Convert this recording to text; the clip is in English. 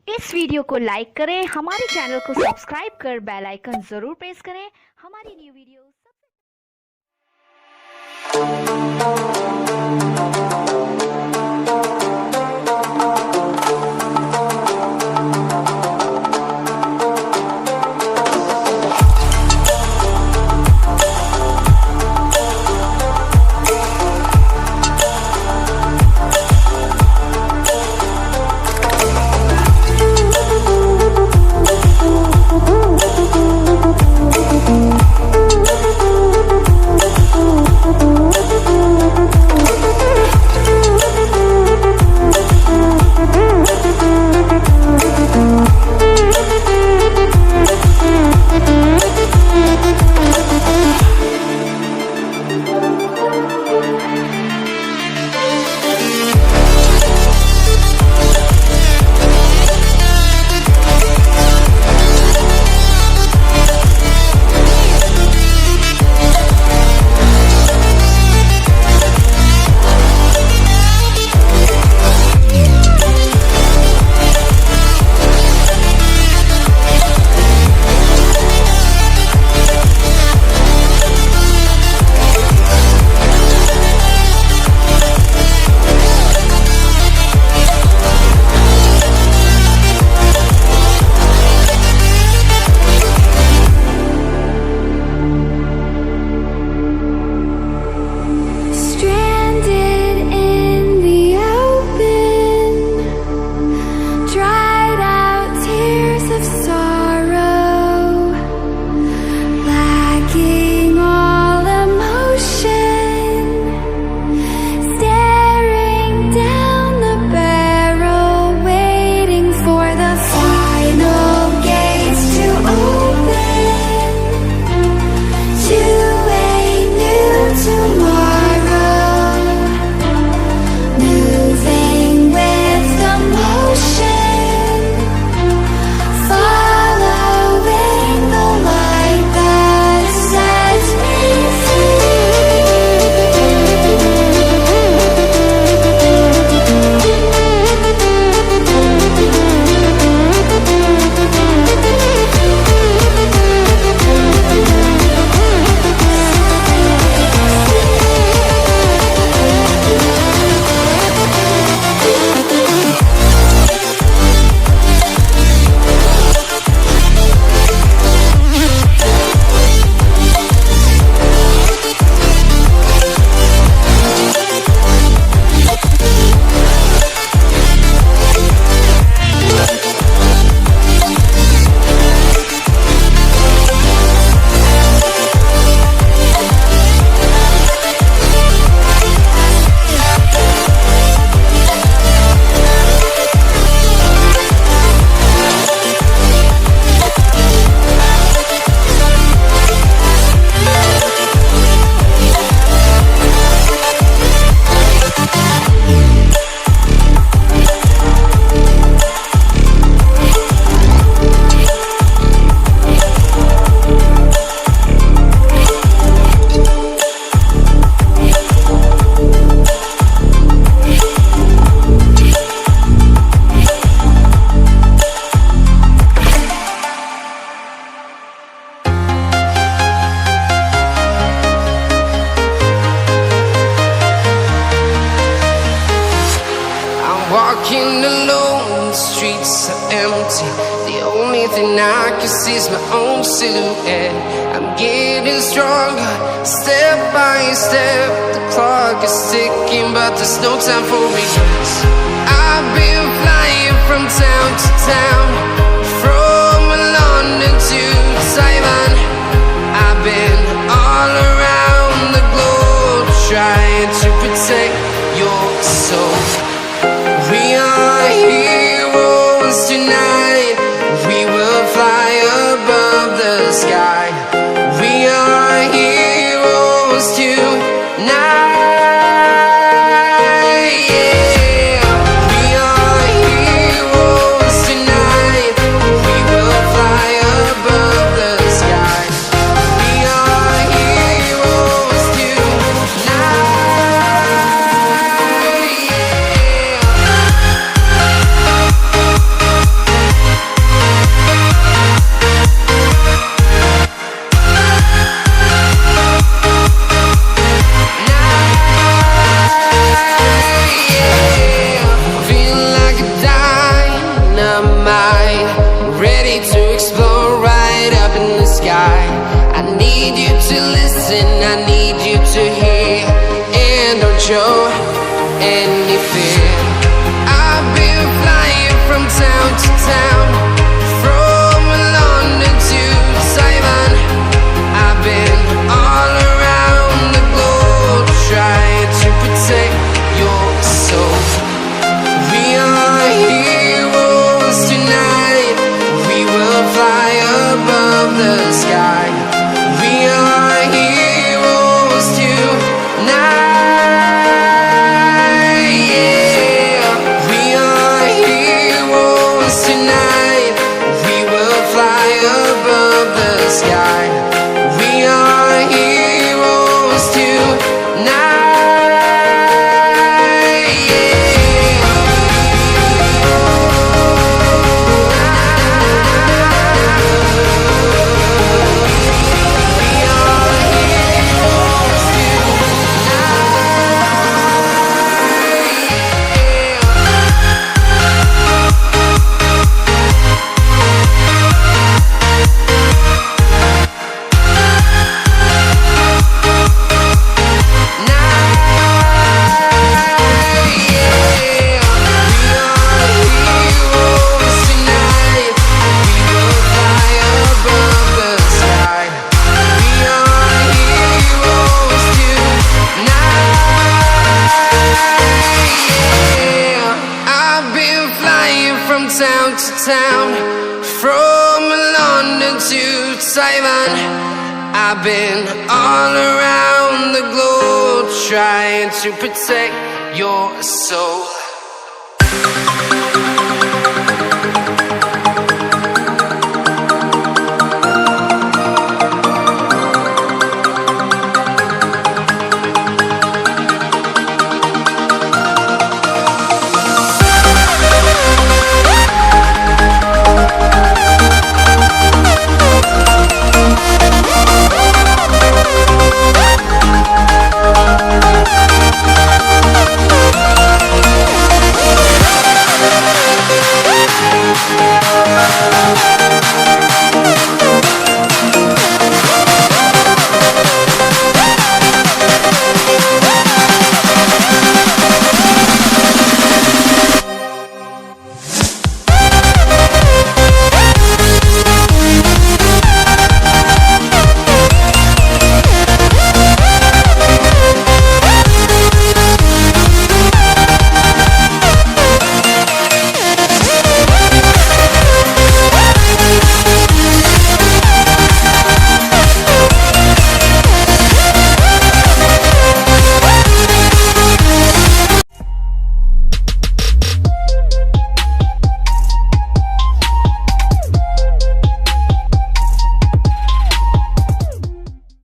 इस वीडियो को लाइक करें, हमारे चैनल को सब्सक्राइब कर बेल आइकन जरूर प्रेस करें हमारी new video Walking alone, the streets are empty. The only thing I can see is my own silhouette. I'm getting stronger, step by step. The clock is ticking, but there's no time for regrets. I've been flying from town to town, from London to Taiwan. I've been all around the globe, trying to protect your soul. We are heroes tonight. We will fly above the sky. We are heroes tonight. Yeah. We are heroes tonight. We will fly above the sky. We are heroes tonight. Yeah. show any fear. I've been flying from town to town, from London to Taiwan. I've been all around the globe trying to protect your soul. We are heroes tonight. We will fly above the sky. We are heroes tonight. Yeah. We are heroes tonight. We will fly above the sky. We are heroes tonight. Town to town, from London to Taiwan. I've been all around the globe trying to protect your soul.